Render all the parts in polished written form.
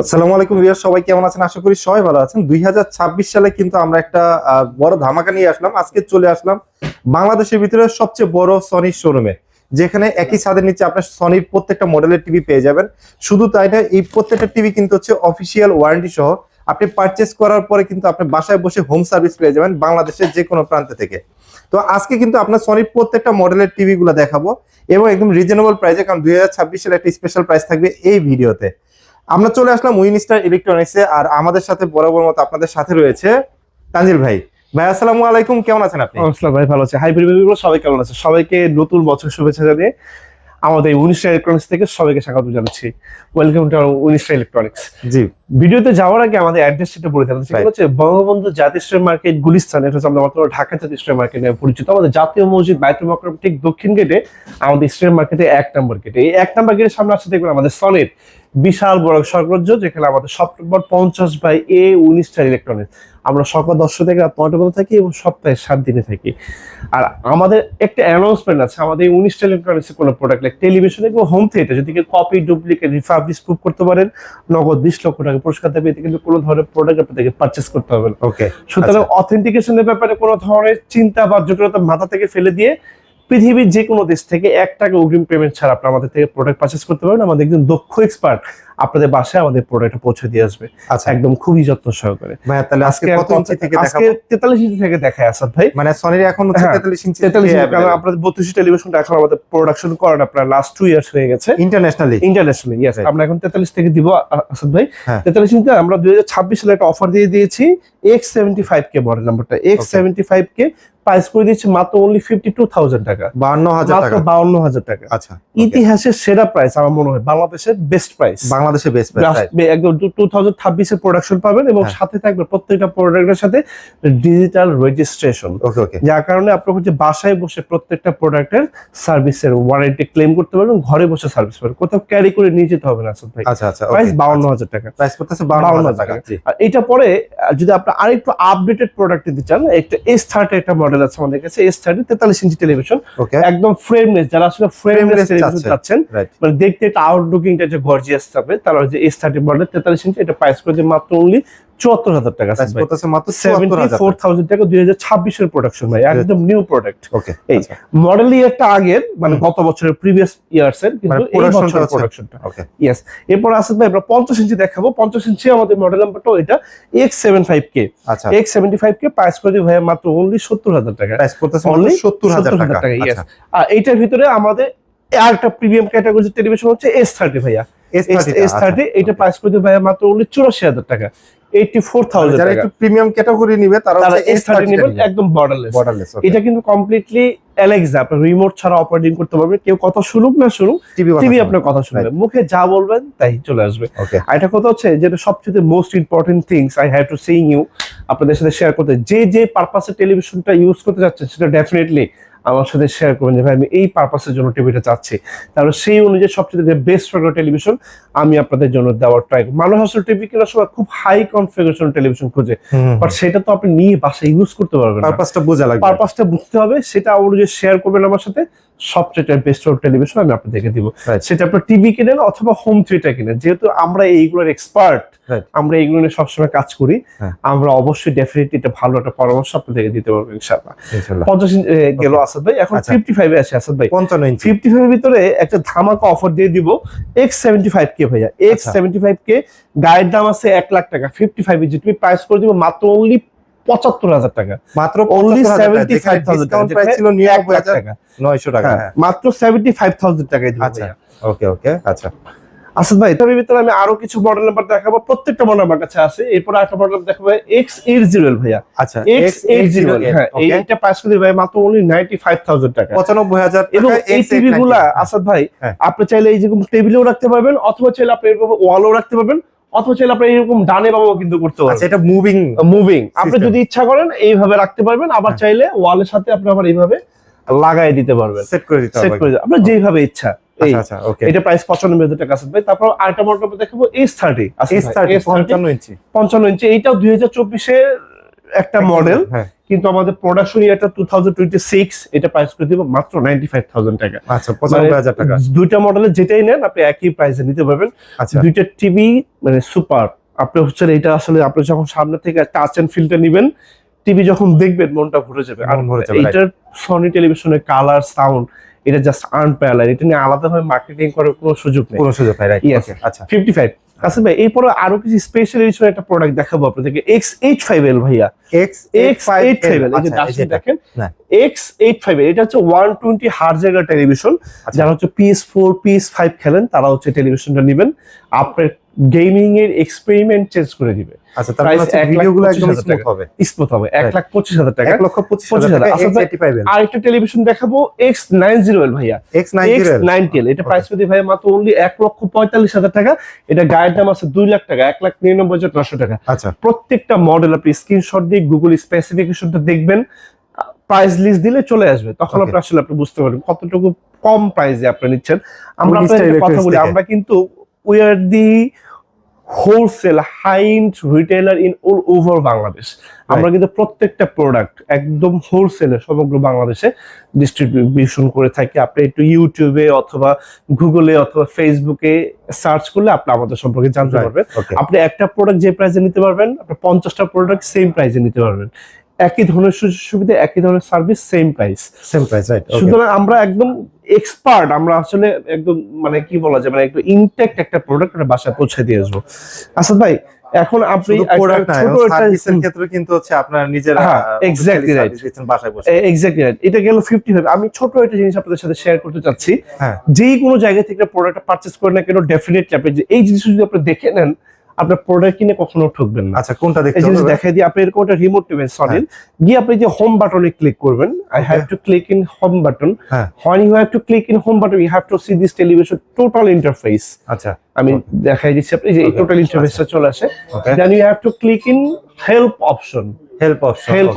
আসসালামু আলাইকুম ভিউয়ার, সবাই কেমন আছেন? আশা করি সবাই ভালো আছেন। 2026 সালে কিন্তু আমরা একটা বড় ধামাকা নিয়ে আসলাম। আজকে চলে আসলাম বাংলাদেশের ভিতরে সবচেয়ে বড় সনির শোরুমে, যেখানে একই ছাদের নিচে আপনার সনির প্রত্যেকটা মডেলের টিভি পেয়ে যাবেন। শুধু তাই না, এই প্রত্যেকটা টিভি কিন্তু হচ্ছে অফিসিয়াল ওয়ারেন্টি সহ। আপনি পারচেস করার পরে কিন্তু আপনি বাসায় বসে হোম সার্ভিস পেয়ে যাবেন বাংলাদেশের যে কোনো প্রান্ত থেকে। তো আজকে কিন্তু আপনার সনির প্রত্যেকটা মডেলের টিভি গুলো দেখাবো এবং একদম রিজনেবল প্রাইসে, কারণ 2026 সালে একটা স্পেশাল প্রাইস থাকবে এই ভিডিওতে। আমরা চলে আসলাম উইনস্টার ইলেকট্রনিক্সে, আর আমাদের সাথে বরাবর মতো আপনাদের সাথে রয়েছে তানজিল ভাই। ভাই আসসালামু আলাইকুম, কেমন আছেন আপনি? আসসালাম ভাই, ভালো আছে। হাই প্রিভিউ, সবাই কেমন আছে? সবাইকে নতুন বছর শুভেচ্ছা জানিয়ে আমাদের উনিশটা ইলেকট্রনিক্স থেকে সবাইকে স্বাগত জানাচ্ছি। ওয়েলকাম টু উনিশটা ইলেকট্রনিক্স। জি, ভিডিওতে যাওয়ার আগে আমাদের অ্যাড্রেসটা বলে দিলাম। সেটা হচ্ছে বঙ্গবন্ধু জাতীয় স্ট্রিট মার্কেট, গুলিস্তান। এটা হচ্ছে আমরা বর্তমানে ঢাকা জাতীয় স্ট্রিট মার্কেট নামে পরিচিত। আমাদের জাতীয় মসজিদ বাইতুল মাকরম ঠিক দক্ষিণ গেটে, আমাদের স্ট্রিট মার্কেটে 1 নম্বর গেটে। এই 1 নম্বর গেটের সামনে আসতে দেখবেন আমাদের সনির বিশাল বড় স্বর্গরাজ্য, যেখানে আমাদের শপ নম্বর 50/A উনিশটা ইলেকট্রনিক্স। আমরা সকাল 10টা থেকে রাত 9টা পর্যন্ত থাকি এবং সপ্তাহে 7 দিনে থাকি। আর আমাদের একটা অ্যানাউন্সমেন্ট আছে, আমাদের এই উনিশটা ইলেকট্রনিক্সের কোনো প্রোডাক্ট লাইক টেলিভিশন এবং হোম থিয়েটার যদি কপি, ডুপ্লিকেট, রিফার্বিশ প্রুভ করতে পারেন, নগদ 20 লক্ষ টাকা পুরস্কার দেবে। এতে কিন্তু কোনো ধরনের প্রোডাক্ট আপনাদেরকে পারচেস করতে হবে না। ওকে। সুতরাং অথেন্টিকেশনের ব্যাপারে কোনো ধরনের চিন্তা বা জটিলতা মাথা থেকে ফেলে দিয়ে পৃথিবীর যে কোনো দেশ থেকে 1 টাকা অগ্রিম পেমেন্ট ছাড়া আপনি আমাদের থেকে প্রোডাক্ট পারচেস করতে পারবেন। আমাদের একজন দক্ষ এক্সপার্ট আপনাদের বাসায় আমাদের প্রোডাক্টটা পৌঁছে দিয়ে আসবে, আচ্ছা একদম খুবই যত্ন সহকারে। ভাই, তাহলে আজকে কত ইঞ্চি থেকে আজকে দেখাবো? 43 ইঞ্চি থেকে দেখায় আসাদ ভাই। মানে সনির এখন হচ্ছে হ্যাঁ, 43 ইঞ্চি 43 ইঞ্চি, কারণ আপনাদের 32 টেলিভিশনটা এখন আমাদের প্রোডাকশন করেন আপনার লাস্ট 2 ইয়ার্স হয়ে গেছে ইন্টারন্যাশনালি। ইন্টারন্যাশনালি। Yes, Right. আমরা এখন 43 থেকে দিব আসাদ ভাই। হ্যাঁ। 43 ইঞ্চি আমরা 2026 সালে একটা অফার দিয়ে দিয়েছি। X75K মডেল নাম্বারটা, X75K প্রাইস করে দিয়েছি মাত্র অনলি 52,000 টাকা, 52,000 মাত্র টাকা। 52,000 টাকা। আচ্ছা, okay. ইতিহাসের সেরা প্রাইস আমার মনে হয়, বাংলাদেশের বেস্ট প্রাইস। বাংলাদেশে বেস্ট প্রাইস। একদম 2026 এর প্রোডাকশন পাবেন এবং হ্যাঁ। সাথে থাকবে প্রত্যেকটা প্রোডাক্টের সাথে ডিজিটাল রেজিস্ট্রেশন। ওকে ওকে। যার কারণে আপনি হচ্ছে বাসায় বসে প্রত্যেকটা প্রোডাক্টের সার্ভিসের ওয়ারেন্টি ক্লেম করতে পারবেন, ঘরে বসে সার্ভিস পাবেন, কোথাও ক্যারি করে নিয়ে যেতে হবে না আসাদ ভাই। আচ্ছা আচ্ছা, প্রাইস 52,000 টাকা। প্রাইস করতেছে 52,000 টাকা। জি। আর এটা পরে যদি আপনি আরেকটু আপডেটেড প্রোডাক্ট নিতে চান, একটা S30 একটা মডেল আছে আমাদের কাছে। S30 43 ইঞ্চি টেলিভিশন, ওকে। একদম ফ্রেমলেস। যারা আসলে ফ্রেমলেস টেলিভিশন চাচ্ছেন, রাইট। মানে দেখতে একটা আউটলুকিংটা যে গর্জিয়াস থাকবে, তারা যে S30 মডেল 43 ইঞ্চি, এটা প্রাইস করে দিয়ে মাত্র অনলি 74,000 টাকা। প্রাইস করতেছে মাত্র 74,000 টাকা, 2026 এর প্রোডাকশন ভাই, একদম নিউ প্রোডাক্ট। ওকে। এই মডেল একটা আগের, মানে গত বছরের প্রিভিয়াস ইয়ার্স এর, কিন্তু এই বছরের প্রোডাকশনটা। ওকে। ইয়েস। এরপর আসলে ভাই আমরা 50 ইঞ্চি দেখাবো। 50 ইঞ্চি আমাদের মডেল নাম্বারটা এটা X75K। আচ্ছা, X75K প্রাইস করে দিই ভাই মাত্র অনলি 70,000 টাকা। প্রাইস করতেছে Only 70,000 টাকা। ইয়েস। আচ্ছা, আর এইটার ভিতরে আমাদের আরেকটা প্রিমিয়াম ক্যাটাগরির টেলিভিশন হচ্ছে S30 ভাইয়া। S30 এটা প্রাইস করে দিই ভাইয়া মাত্র অনলি 84,000 টাকা, 84,000 যারা টাকা। একটু প্রিমিয়াম ক্যাটাগরি নিবে তারা তারা হচ্ছে S30 নেবেন, একদম বর্ডারলেস। বর্ডারলেস। এটা কিন্তু কমপ্লিটলি অ্যালেক্সা, আপনি রিমোট ছাড়া অপারেটিং করতে পারবেন। কেউ কথা শুনুক না শুনুক, টিভি আপনার কথা শুনবে, মুখে যা বলবেন তাই চলে আসবে। ওকে। আর এটা কথা হচ্ছে যেটা সবচেয়ে most important things I have to saying you, আপনাদের সাথে শেয়ার করতে, যে পারপাসে টেলিভিশনটা ইউজ করতে যাচ্ছেন সেটা ডেফিনেটলি আমার সাথে শেয়ার করবেন যে ভাই আমি এই পারপাসের জন্য টিভিটা চাচ্ছি, তাহলে সেই অনুযায়ী সবচেয়ে বেস্ট টেলিভিশন আমি আপনাদের জন্য দেওয়ার ট্রাই করি। মানুষ আসলে টিভি কেনার সময় খুব হাই কনফিগারেশন টেলিভিশন খোঁজে, বাট সেটা তো আপনি নিয়ে বাসায় ইউজ করতে পারবেন না। পারপাসটা বোঝা লাগবে, পারপাসটা বুঝতে হবে, সেটা অনুযায়ী শেয়ার করবেন আমার সাথে। সবচেয়ে বেস্ট টেলিভিশন আমি আপনাদেরকে দিব, সেটা আপনার টিভি কিনেন অথবা হোম থিয়েটার কিনেন। যেহেতু আমরা এইগুলোর এক্সপার্ট, আমরা এইগুলো নিয়ে সবসময় কাজ করি, আমরা অবশ্যই ডেফিনেটলি এটা ভালো একটা পরামর্শ আপনাদেরকে দিতে পারবো ইনশাআল্লাহ। 50 গেল আসাদ ভাই, এখন 55 এ আছে আসাদ ভাই। 55 এর ভিতরে একটা ধামাকা অফার দিয়ে দিব X75K ভাইয়া। X75K গায়ের দাম আছে 1 লাখ টাকা, 55 ইঞ্চি তুমি প্রাইস করে দিব মাত্র অনলি 75,000 টাকা, মাত্র অনলি 75,000 75,000 টাকা। প্রাইস ছিল 99,900 টাকা। মাত্র 75,000 টাকায় দিব আচ্ছা, ভাইয়া। ওকে ওকে। আচ্ছা আসাদ ভাই, তবে ভিতরে আমি আরো কিছু মডেল নাম্বার দেখাবো, প্রত্যেকটা মডেল আমার কাছে আছে। এরপর একটা মডেল দেখাবো X80 ভাইয়া। আচ্ছা, X80, হ্যাঁ, এইটা প্রাইস করে ভাই মাত্র অনলি 95,000 টাকা, 95,000 টাকা। এবং এই টিভি গুলা আসাদ ভাই আপনি চাইলে এই যে টেবিলেও রাখতে পারবেন, অথবা চাইলে আপনি এরকম ওয়ালও রাখতে পারবেন, অথবা চাইলে আপনি এরকম ডানে বাবাও কিন্তু করতে পারবেন। আচ্ছা, এটা মুভিং আপনি যদি ইচ্ছা করেন এইভাবে রাখতে পারবেন, আবার চাইলে ওয়ালের সাথে আপনি আবার এইভাবে লাগাই দিতে পারবেন, সেট করে দিতে সেট করে আপনার যেভাবে ইচ্ছা। আচ্ছা ওকে। এটা প্রাইস 95,000 টাকা আছে ভাই। তারপর আরেকটা মডেল দেখাবো S30 55 ইঞ্চি। 55 ইঞ্চি, এইটাও 2024 এর একটা মডেল, হ্যাঁ কিন্তু আমাদের প্রোডাকশন ইয়ারটা 2026, এটা প্রাইস করে দিব মাত্র 95,000 টাকা। আচ্ছা 95,000 টাকা। দুইটা মডেলের যেটাই নেন আপনি একই প্রাইসে নিতে পারবেন। আচ্ছা দুইটা টিভি মানে সুপার। আপনি হচ্ছে এটা আসলে আপনি যখন সামনে থেকে টাচ এন্ড ফিলটা নেবেন, টিভি যখন দেখবেন মনটা ভরে যাবে। আর মন ভরে যাবে, এইটার সনি টেলিভিশনের কালার সাউন্ড এটা জাস্ট আনপ্যারালাইজড, এটা নিয়ে আলাদাভাবে মার্কেটিং করার কোনো সুযোগ নেই। কোনো সুযোগ নাই, রাইট। Yes. ওকে আচ্ছা 55 আসলে ভাই এরপরে আরো কিছু স্পেশাল এডিশনের একটা প্রোডাক্ট দেখাবো আপনাদেরকে, X85L ভাইয়া। X85L এই যে আচ্ছা ডাস্টবিন দেখেন, না। X85L এটা হচ্ছে 120 হার্জের টেলিভিশন। আচ্ছা। যারা হচ্ছে PS4 PS5 খেলেন তারা হচ্ছে টেলিভিশনটা নেবেন, আপনার গেমিং এর এক্সপেরিমেন্ট চেঞ্জ করে দিবে। আচ্ছা তার মানে হচ্ছে ভিডিওগুলো একদম স্মুথ হবে। স্মুথ হবে। 1,25,000 টাকা, 1,25,000 টাকা X85L। আরেকটা টেলিভিশন দেখাবো X90L ভাইয়া। X90L এটা প্রাইস যদি ভাই মাত্র অনলি 1,45,000 টাকা। এটা গায়ের দাম আছে 2 লাখ টাকা, 1,99,900 টাকা। আচ্ছা প্রত্যেকটা মডেল আপনি স্ক্রিনশট দিয়ে গুগল স্পেসিফিকেশনটা দেখবেন, প্রাইস লিস্ট দিলে চলে আসবে, তখন আপনি আসলে আপনি বুঝতে পারবেন কতটুকু কম প্রাইসে আপনি নিচ্ছেন। আমরা Mr. আপনাদের কথা বলি, Electronics আমরা কিন্তু we are the wholesale high-end retailer in all over Bangladesh. আমরা কিন্তু প্রত্যেকটা প্রোডাক্ট একদম হোলসেলে সমগ্র বাংলাদেশে ডিস্ট্রিবিউশন করে থাকি। আপনি একটু ইউটিউবে অথবা গুগলে অথবা ফেসবুকে সার্চ করলে আপনি আমাদের সম্পর্কে জানতে পারবেন। আপনি একটা প্রোডাক্ট যে প্রাইসে নিতে পারবেন, আপনি 50টা প্রোডাক্ট সেম প্রাইসে নিতে পারবেন। একই ধরনের সুযোগ সুবিধা, একই ধরনের সার্ভিস, সেম প্রাইস, রাইট। সুতরাং আমরা একদম এক্সপার্ট, আমরা আসলে একদম মানে কি বলা যায় মানে একদম ইনটেক্ট একটা প্রোডাক্ট বাসায় পৌঁছে দিয়ে আসবো। আসাদ ভাই এখন আপনি প্রোডাক্ট না, সার্ভিসের ক্ষেত্রে কিন্তু হচ্ছে আপনার নিজেরা এক্স্যাক্টলি রাইট বাসায় বসে। Exactly right. এটা গেল 55। আমি ছোট একটা জিনিস আপনাদের সাথে শেয়ার করতে চাচ্ছি। হ্যাঁ যেই কোনো জায়গা থেকে প্রোডাক্টটা পারচেজ করেন না কেন, ডেফিনেটলি আপনি এই জিনিসটা যদি আপনি দেখে নেন, আপনার প্রোডাক্ট কিনে কখনো ঠকবেন না। আচ্ছা কোনটা দেখতে এই জিনিস হবে? দেখাই দিই। আপনি এরকম একটা রিমোট নেবেন সলিড, গিয়ে আপনি যে হোম বাটনে ক্লিক করবেন, I have two click in home button. হ্যাঁ when you have to click in home button you have to see this television total interface. আচ্ছা আমি দেখাই দিচ্ছি, আপনি যে টোটাল ইন্টারফেসটা চলে আসে। ওকে then you have to click in help option. Help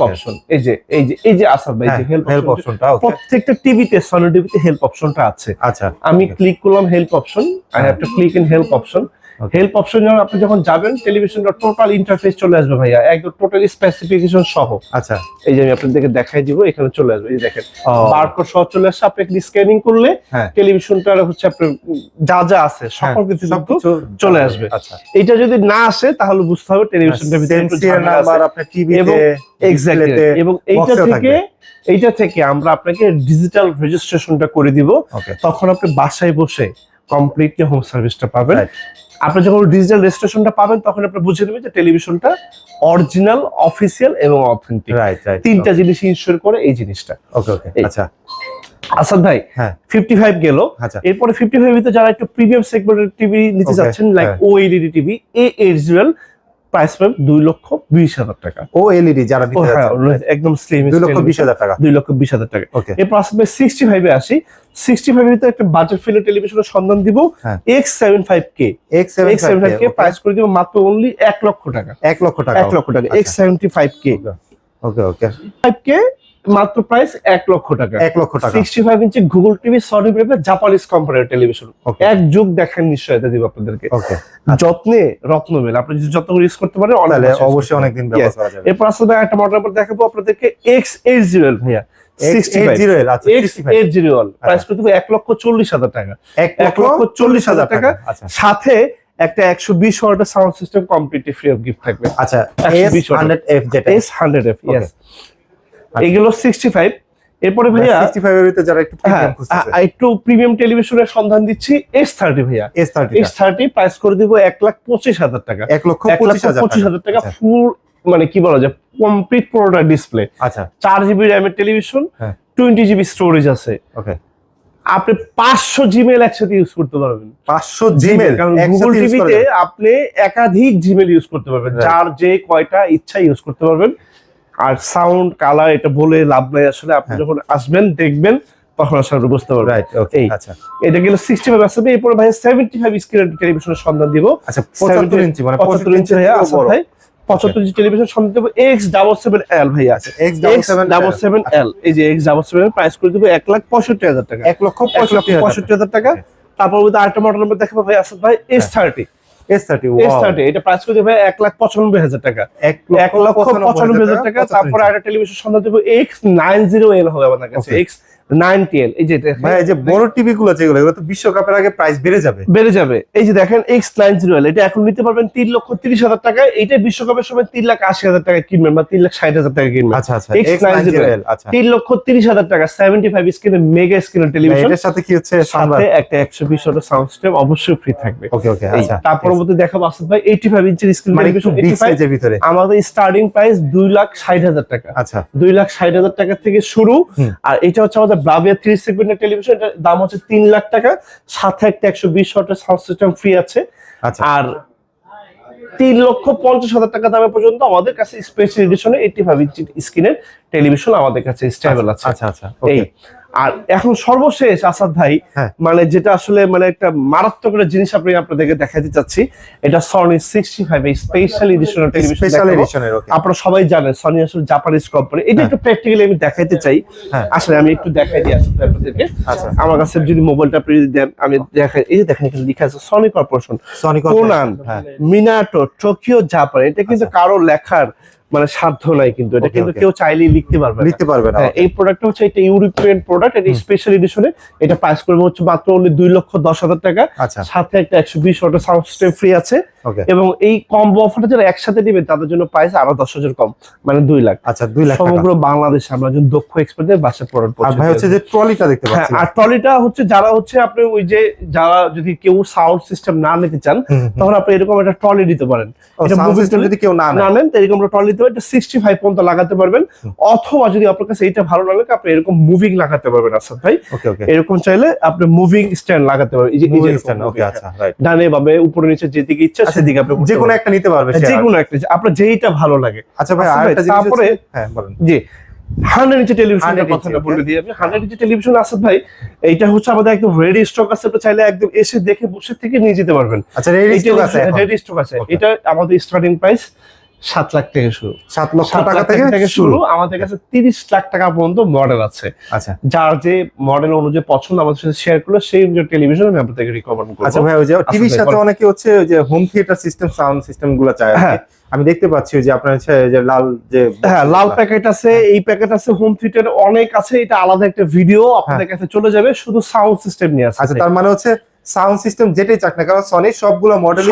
option এই যে আসাদ ভাই যে হেল্প হেল্প অপশন, অপশনটা ওকে প্রত্যেকটা টিভিতে সনি টিভিতে হেল্প অপশনটা আছে। আচ্ছা আমি ক্লিক করলাম help option, I have two click in help option. Okay. Help option আপনি যখন যাবেন টেলিভিশনটা টোটাল ইন্টারফেস চলে আসবে ভাইয়া, একদম টোটালি স্পেসিফিকেশন সহ। আচ্ছা এই যে আমি আপনাদেরকে দেখাই দিব, এখানে চলে আসবে, এই যে দেখেন ও। বারকোড সহ চলে আসছে। আপনি স্ক্যানিং করলে হ্যাঁ টেলিভিশনটার হচ্ছে আপনার যা যা আছে সকল কিছু কিন্তু চলে আসবে। আচ্ছা এটা যদি না আসে তাহলে বুঝতে হবে টেলিভিশনটার ভিতরে একটু সেন্সিয়ার ঝামেলা নাম্বার আছে। আপনার টিভিতে এবং এক্স্যাক্টলি, এবং এইটা থেকে আমরা আপনাকে ডিজিটাল রেজিস্ট্রেশনটা করে দিব। ওকে তখন আপনি বাসায় বসে কমপ্লিটলি হোম সার্ভিসটা পাবেন। Right. আপনি যখন ডিজিটাল রেজিস্ট্রেশনটা পাবেন তখন আপনি বুঝে নেবেন যে টেলিভিশনটা অরিজিনাল, অফিসিয়াল এবং অথেন্টিক। রাইট তিনটা জিনিস ইনশিওর করে এই জিনিসটা। ওকে এই। আচ্ছা আসাদ ভাই হ্যাঁ 55 গেল। আচ্ছা এরপরে 55 ভিতরে যারা একটু প্রিমিয়াম সেগমেন্টের টিভি নিতে Okay, যাচ্ছেন, লাইক হ্যাঁ। OLED টিভি A80L, প্রাইস পাবেন 2,20,000 টাকা। ও এলইডি যারা দিতে হ্যাঁ, যাচ্ছেন একদম স্লিম 2,20,000 টাকা। 2,20,000 টাকা। ওকে এরপর আসবে 65 এ আসি। 65 এর ভিতরে একটা বাজেট ফিল্ড টেলিভিশনের সন্ধান দিব, হ্যাঁ। X75K। X75K প্রাইস করে দিব মাত্র অনলি 1 লক্ষ টাকা। 1 লক্ষ টাকা 1 লক্ষ টাকা আচ্ছা। X75K। ওকে ওকে 5K মাত্র প্রাইস 1 লক্ষ টাকা। 1 লক্ষ টাকা 65 ইঞ্চি গুগল টিভি সনি ব্রেভের জাপানিজ কোম্পানির টেলিভিশন। Okay. এক যুগ দেখেন নিশ্চয়তা দিব আপনাদেরকে। ওকে যত্নে রত্নবেল, আপনি যদি যত্ন করে ইউজ করতে পারেন তাহলে বছর use অবশ্যই করতে অনেক দিন পারেন। ব্যবহার Yes. করা যাবে। এরপর আসলে একটা মডেল পর দেখাবো আপনাদেরকে X80L ভাইয়া। 65 X80L আচ্ছা 65 X80L প্রাইস করে দেবো 1,40,000 টাকা। 1,40,000 টাকা। আচ্ছা সাথে একটা 120 ওয়াটের sound system completely free of gift থাকবে। আচ্ছা 120 S100F যেটা S100F Okay. ইয়েস। এগুলো 65। এরপরে ভাইয়া 65 এর ভিতরে যারা একটু হ্যাঁ, প্রিমিয়াম খুঁজতেছে একটু প্রিমিয়াম টেলিভিশনের সন্ধান দিচ্ছি S30 ভাইয়া। S30 S30 প্রাইস করে দিব 1,25,000 টাকা। 1,25,000 টাকা ফুল মানে কি বলা যায় কমপ্লিট প্রোডাক্ট ডিসপ্লে। আচ্ছা 4 জিবি র্যামের টেলিভিশন, হ্যাঁ 20 জিবি স্টোরেজ আছে। ওকে আপনি 500 জিমেল একসাথে ইউজ করতে পারবেন। 500 জিমেল কারণ গুগল টিভিতে আপনি একাধিক জিমেল ইউজ করতে পারবেন, Right. যার যে কয়টা ইচ্ছা ইউজ করতে পারবেন। আর সাউন্ড কালার এটা বলে লাভ নাই আসলে, আপনি যখন আসবেন দেখবেন তখন আসলে বুঝতে পারবেন। রাইট ওকে এই আচ্ছা এটা গেল 65 আসবে। এরপর ভাই 75 স্ক্রিন টেলিভিশনের সন্ধান দিব। আচ্ছা 75 ইঞ্চি মানে 75 ইঞ্চি ভাইয়া আছে ভাই। 75 ইঞ্চি টেলিভিশন সন্ধান দেব X77L ভাইয়া। X77L এই যে X77 এর প্রাইস করে দেব 1,65,000 টাকা। 1,65,000 1,65,000 টাকা। তারপর আরেকটা মডেল নাম্বার দেখাবো ভাই আসাদ ভাই S30। S30 S30 এটা প্রাইস করে ভাই 1,95,000 টাকা, 1,95,000 টাকা। তারপর একটা টেলিভিশন সন্ধ্যা দেবো X90L হবে আমাদের কাছে, X90L। এই যে ভাই এই যে বড় টিভি গুলো যেগুলো, এগুলো তো বিশ্বকাপের আগে প্রাইস বেড়ে যাবে। এই যে দেখেন X90L, এটা এখন নিতে পারবেন 3,30,000 টাকায়। এটা বিশ্বকাপের সময় 3,80,000 টাকা কিনবেন বা 3,60,000 টাকা কিনবেন। আচ্ছা আচ্ছা, X90L আচ্ছা 3,30,000 টাকা, 75 স্ক্রিনের মেগা স্ক্রিনের টেলিভিশন। এটার সাথে কি হচ্ছে? সাথে একটা 120 ওয়াটের সাউন্ড সিস্টেম অবশ্যই ফ্রি থাকবে। ওকে ওকে, আচ্ছা। তার পরবর্তী দেখাবো আসাদ ভাই 85 ইঞ্চির স্ক্রিন মানে টেলিভিশন। একটু বিগ সাইজের ভিতরে আমাদের স্টার্টিং প্রাইস 2,60,000 টাকা। আচ্ছা 2,60,000 টাকা থেকে শুরু। আর এটা হচ্ছে আমাদের ব্রাভিয়া 3 সেগমেন্টের টেলিভিশন, এটার দাম হচ্ছে 3 লাখ টাকা, সাথে একটা 120 ওয়াটের সাউন্ড সিস্টেম ফ্রি আছে। আচ্ছা, আর 3,50,000 টাকা দামে পর্যন্ত আমাদের কাছে স্পেশাল এডিশনে 85 ইঞ্চি স্ক্রিনের টেলিভিশন আমাদের কাছে স্টেবল আছে। আচ্ছা আচ্ছা, এই আর এখন সর্বশেষ আসাদ ভাই, হ্যাঁ। মানে যেটা আসলে মানে একটা মারাত্মক একটা জিনিস আপনাদেরকে দেখাতে চাচ্ছি, এটা সনি 65 এই স্পেশাল এডিশনের টেলিভিশন। স্পেশাল এডিশনের, ওকে। আপনারা সবাই জানেন সনি আসলে জাপানিজ কোম্পানি। এটা একটু প্র্যাকটিক্যালি আমি দেখাইতে চাই। হ্যাঁ। আসলে আমি একটু দেখাই দিই আসাদ ভাই আপনাদেরকে। আচ্ছা, আমার কাছে যদি মোবাইলটা আপনি যদি দেন, আমি দেখাই। এই যে দেখেন এখানে লেখা আছে সনি কর্পোরেশন, সনি কোনান, হ্যাঁ। Minato, Tokyo, Japan. এটা কিন্তু কারো লেখার মানে সাধ্য নাই, কিন্তু এটা Okay, কিন্তু okay. কেউ চাইলেই লিখতে পারবে না। না। হ্যাঁ, এই প্রোডাক্টটা হচ্ছে এটা ইউরোপিয়ান প্রোডাক্ট, এটা স্পেশাল এডিশনে। এটা প্রাইস করবে হচ্ছে মাত্র only 2,10,000 টাকা। আচ্ছা, সাথে একটা 120 ওয়াটের সাউন্ড সিস্টেম ফ্রি আছে। ওকে। এবং এই কম্বো অফারটা যারা একসাথে নেবেন তাদের জন্য প্রাইস আরো 10,000 কম, মানে 2 লাখ। আচ্ছা 2 লাখ টাকা। সমগ্র বাংলাদেশে আমরা একজন দক্ষ এক্সপার্টদের বাসা প্রোডাক্ট আর ভাই হচ্ছে যে ট্রলিটা দেখতে হ্যাঁ, পাচ্ছি। আর ট্রলিটা হচ্ছে যারা হচ্ছে আপনি ওই যে যারা যদি কেউ সাউন্ড সিস্টেম না নিতে চান, তখন আপনি এরকম একটা ট্রলি দিতে পারেন। এটা সাউন্ড সিস্টেম যদি কেউ না নেন তো এরকম ট্রলি দিতে পারেন। এটা 65 পর্যন্ত লাগাতে পারবেন, অথবা যদি আপনার কাছে এটা ভালো লাগে আপনি এরকম মুভিং লাগাতে পারবেন আসাদ ভাই। ওকে ওকে, এরকম চাইলে আপনি মুভিং স্ট্যান্ড লাগাতে পারবেন। এই যে মুভিং স্ট্যান্ড, ওকে আচ্ছা রাইট। ডানে বামে উপরে নিচে যেদিকে ইচ্ছা সেদিকে আপনি যে কোনো একটা নিতে পারবে, যে কোনো একটা আপনার যেইটা ভালো লাগে। আচ্ছা ভাই, আচ্ছা ভাই, আরেকটা জিনিস তারপরে হ্যাঁ বলেন। জি 100 ইঞ্চি টেলিভিশনের 100 ইঞ্চি, কথাটা okay. বলে দিই আমি। 100 ইঞ্চি টেলিভিশন আসাদ ভাই, এইটা হচ্ছে আমাদের একদম রেডি স্টক আছে। আপনি চাইলে একদম এসে দেখে বসে থেকে নিয়ে যেতে পারবেন। আচ্ছা রেডি স্টক আছে এখন? রেডি স্টক আছে। Okay. এটা আমাদের স্টার্টিং প্রাইস 7 লাখ থেকে শুরু। 7 লক্ষ 7 টাকা লাখ থেকে শুরু। আমাদের কাছে 30 লাখ টাকা পর্যন্ত মডেল আছে। আচ্ছা যার যে মডেল অনুযায়ী পছন্দ আমাদের সাথে শেয়ার করলে সেই অনুযায়ী টেলিভিশন আমি আপনাদেরকে রিকমেন্ড করব। আচ্ছা ভাই, ওই যে টিভির সাথে অনেকে হচ্ছে ওই যে home theatre system, sound system গুলো চায়। হ্যাঁ। আমি দেখতে পাচ্ছি ওই যে আপনার হচ্ছে যে লাল যে হ্যাঁ, লাল প্যাকেট আছে, এই প্যাকেট আছে, হোম থিয়েটার অনেক আছে। এটা আলাদা একটা ভিডিও আপনাদের কাছে চলে যাবে, শুধু সাউন্ড সিস্টেম নিয়ে আছে। আচ্ছা, তার মানে হচ্ছে সাউন্ড সিস্টেম যেটাই চাক না, কারণ সনি সবগুলো মডেল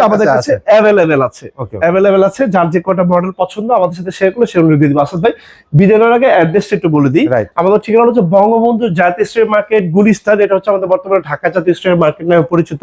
আমাদের কাছে অ্যাভেলেবেল আছে। অ্যাভেলেবেল আছে, যার যে কটা মডেল পছন্দ আমাদের সাথে শেয়ার করলে সেগুলো দিয়ে দিব। আসাদ ভাই বিদায়ের আগে অ্যাড্রেসটা একটু বলে দিই। Right. আমাদের ঠিকানা হচ্ছে বঙ্গবন্ধু জাতীয় স্ট্রিট মার্কেট, গুলিস্তান। এটা হচ্ছে আমাদের বর্তমানে ঢাকা জাতীয় স্ট্রিট মার্কেট নামে পরিচিত।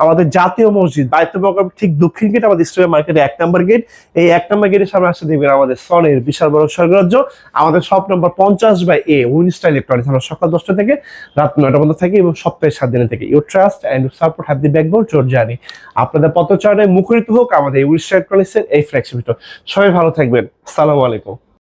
আমাদের জাতীয় মসজিদ বাইতুল মোকাররম ঠিক দক্ষিণ গেট, আমাদের স্ট্রিট মার্কেটে 1 নম্বর গেট। এই 1 নম্বর গেটের সামনে আসতে দিবেন আমাদের সনির বিশাল বড় স্বর্গরাজ্য। আমাদের shop number 50/A, Winstar electronics. আমরা সকাল 10টা থেকে রাত 9টা পর্যন্ত থাকি এবং সপ্তাহে 7 দিনে থাকি। Your trust and support have the backbone to your journey. আপনাদের পথচরণে মুখরিত হোক আমাদের উইনস্টার ইলেকট্রনিক্সের এই ফ্ল্যাগশিপ স্টোর। সবাই ভালো থাকবেন। আসসালামু আলাইকুম।